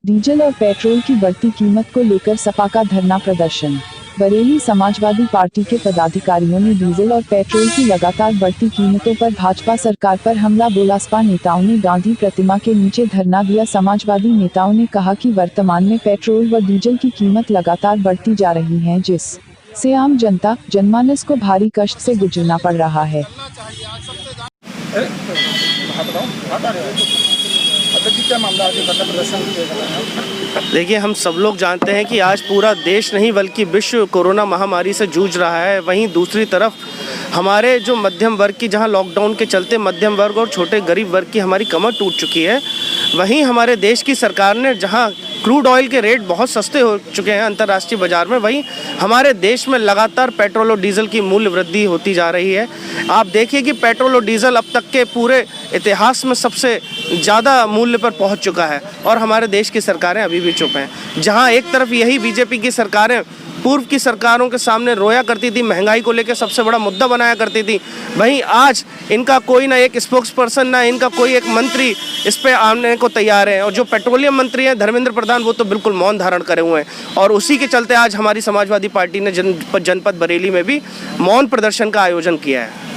Diesel और petrol की बढ़ती कीमत को लेकर सपा का धरना प्रदर्शन। बरेली समाजवादी पार्टी के पदाधिकारियों ने डीजल और पेट्रोल की लगातार बढ़ती कीमतों पर भाजपा सरकार पर हमला बोला। सपा नेताओं ने गांधी प्रतिमा के नीचे धरना दिया। समाजवादी नेताओं ने कहा कि वर्तमान में पेट्रोल व डीजल की कीमत लगातार बढ़ती जा रही है, जिससे आम जनता जनमानस को भारी कष्ट से गुजरना पड़ रहा है। देखिए, हम सब लोग जानते हैं कि आज पूरा देश नहीं बल्कि विश्व कोरोना महामारी से जूझ रहा है। वहीं दूसरी तरफ हमारे जो मध्यम वर्ग की, जहां लॉकडाउन के चलते मध्यम वर्ग और छोटे गरीब वर्ग की हमारी कमर टूट चुकी है, वहीं हमारे देश की सरकार ने, जहां क्रूड ऑयल के रेट बहुत सस्ते हो चुके हैं अंतर्राष्ट्रीय बाजार में, वहीं हमारे देश में लगातार पेट्रोल और डीजल की मूल्य वृद्धि होती जा रही है। आप देखिए कि पेट्रोल और डीजल अब तक के पूरे इतिहास में सबसे ज़्यादा मूल्य पर पहुंच चुका है और हमारे देश की सरकारें अभी भी चुप हैं। जहां एक तरफ यही बीजेपी की सरकारें पूर्व की सरकारों के सामने रोया करती थी, महंगाई को लेकर सबसे बड़ा मुद्दा बनाया करती थी, वहीं आज इनका कोई ना एक स्पोक्स पर्सन, ना इनका कोई एक मंत्री इस पे आने को तैयार है। और जो पेट्रोलियम मंत्री हैं धर्मेंद्र प्रधान, वो तो बिल्कुल मौन धारण करे हुए हैं। और उसी के चलते आज हमारी समाजवादी पार्टी ने जनपद बरेली में भी मौन प्रदर्शन का आयोजन किया है।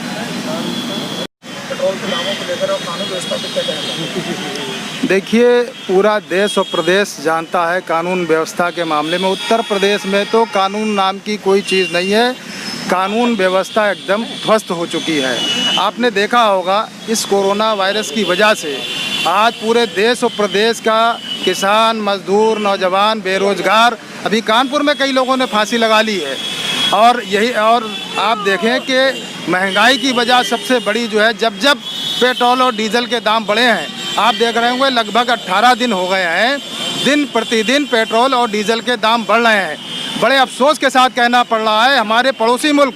देखिए, पूरा देश और प्रदेश जानता है कानून व्यवस्था के मामले में उत्तर प्रदेश में तो कानून नाम की कोई चीज़ नहीं है। कानून व्यवस्था एकदम ध्वस्त हो चुकी है। आपने देखा होगा इस कोरोना वायरस की वजह से आज पूरे देश और प्रदेश का किसान, मजदूर, नौजवान, बेरोजगार, अभी कानपुर में कई लोगों ने फांसी लगा ली है। और आप देखें कि महंगाई की वजह सबसे बड़ी जो है, जब पेट्रोल और डीजल के दाम बढ़े हैं, आप देख रहे होंगे लगभग 18 दिन हो गए हैं, दिन प्रतिदिन पेट्रोल और डीजल के दाम बढ़ रहे हैं। बड़े अफसोस के साथ कहना पड़ रहा है, हमारे पड़ोसी मुल्क,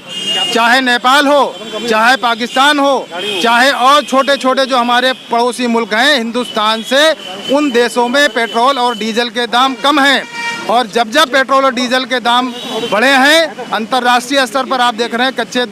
चाहे नेपाल हो, चाहे पाकिस्तान हो, चाहे और छोटे छोटे जो हमारे पड़ोसी मुल्क हैं हिंदुस्तान से, उन देशों में पेट्रोल और डीजल के दाम कम हैं। और जब पेट्रोल और डीजल के दाम बढ़े हैं, अंतर्राष्ट्रीय स्तर पर आप देख रहे हैं कच्चे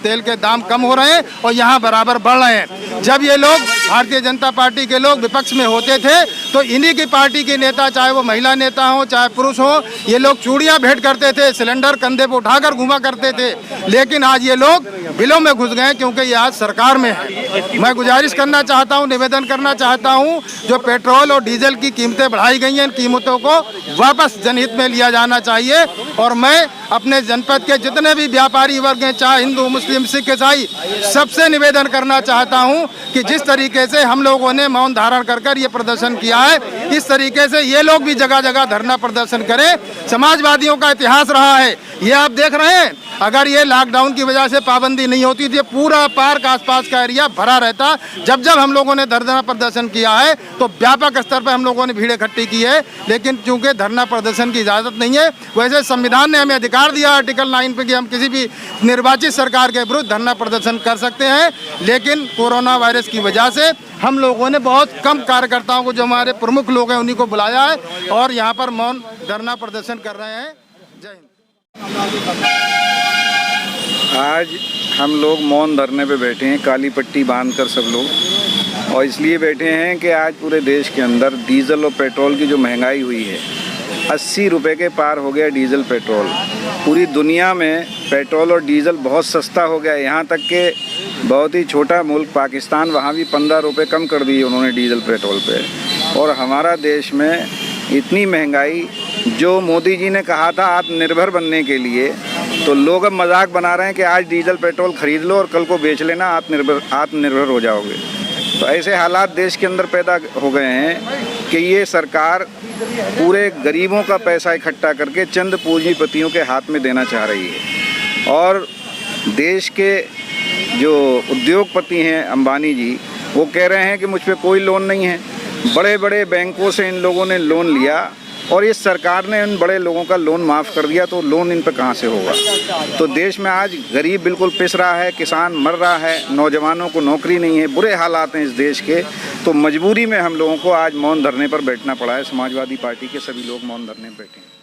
तेल के दाम कम हो रहे हैं और यहाँ बराबर बढ़ रहे हैं। जब ये लोग, भारतीय जनता पार्टी के लोग विपक्ष में होते थे तो इन्हीं की पार्टी के नेता, चाहे वो महिला नेता हो चाहे पुरुष हो, ये लोग चूड़ियाँ भेंट करते थे, सिलेंडर कंधे पर उठाकर घुमा करते थे। लेकिन आज ये लोग बिलों में घुस गए क्योंकि ये आज सरकार में है। मैं गुजारिश करना चाहता हूँ, निवेदन करना चाहता हूँ, जो पेट्रोल और डीजल की कीमतें बढ़ाई गई हैं, इन कीमतों को वापस जनहित में लिया जाना चाहिए। और मैं अपने जनपद के जितने भी व्यापारी वर्ग हैं, चाहे हिंदू, मुस्लिम, सिख, ईसाई, सबसे निवेदन करना चाहता हूं कि जिस तरीके से हम लोगों ने मौन धारण कर ये प्रदर्शन किया है, इस तरीके से ये लोग भी जगह जगह धरना प्रदर्शन करें। समाजवादियों का इतिहास रहा है, ये आप देख रहे हैं। अगर ये लॉकडाउन की वजह से पाबंदी नहीं होती थी, पूरा पार्क आसपास का एरिया भरा रहता। जब हम लोगों ने धरना प्रदर्शन किया है तो व्यापक स्तर पर हम लोगों ने भीड़ इकट्ठी की है। लेकिन चूंकि धरना प्रदर्शन की इजाज़त नहीं है, वैसे संविधान ने हमें अधिकार दिया आर्टिकल 9 पे कि हम किसी भी निर्वाचित सरकार के विरुद्ध धरना प्रदर्शन कर सकते हैं। लेकिन कोरोना वायरस की वजह से हम लोगों ने बहुत कम कार्यकर्ताओं को, जो हमारे प्रमुख लोग हैं, उन्हीं को बुलाया है और यहाँ पर मौन धरना प्रदर्शन कर रहे हैं। जय हिंद। आज हम लोग मौन धरने पे बैठे हैं, काली पट्टी बांधकर सब लोग, और इसलिए बैठे हैं कि आज पूरे देश के अंदर डीजल और पेट्रोल की जो महंगाई हुई है, 80 रुपए के पार हो गया डीजल पेट्रोल। पूरी दुनिया में पेट्रोल और डीजल बहुत सस्ता हो गया, यहाँ तक कि बहुत ही छोटा मुल्क पाकिस्तान, वहाँ भी 15 रुपये कम कर दिए उन्होंने डीजल पेट्रोल पे। और हमारा देश में इतनी महंगाई, जो मोदी जी ने कहा था आत्मनिर्भर बनने के लिए, तो लोग अब मजाक बना रहे हैं कि आज डीजल पेट्रोल खरीद लो और कल को बेच लेना, आत्मनिर्भर हो जाओगे। तो ऐसे हालात देश के अंदर पैदा हो गए हैं कि ये सरकार पूरे गरीबों का पैसा इकट्ठा करके चंद पूंजीपतियों के हाथ में देना चाह रही है। और देश के जो उद्योगपति हैं, अंबानी जी, वो कह रहे हैं कि मुझ पे कोई लोन नहीं है। बड़े बड़े बैंकों से इन लोगों ने लोन लिया और इस सरकार ने उन बड़े लोगों का लोन माफ़ कर दिया, तो लोन इन पर कहाँ से होगा। तो देश में आज गरीब बिल्कुल पिस रहा है, किसान मर रहा है, नौजवानों को नौकरी नहीं है, बुरे हालात हैं इस देश के। तो मजबूरी में हम लोगों को आज मौन धरने पर बैठना पड़ा है। समाजवादी पार्टी के सभी लोग मौन धरने पर बैठे हैं।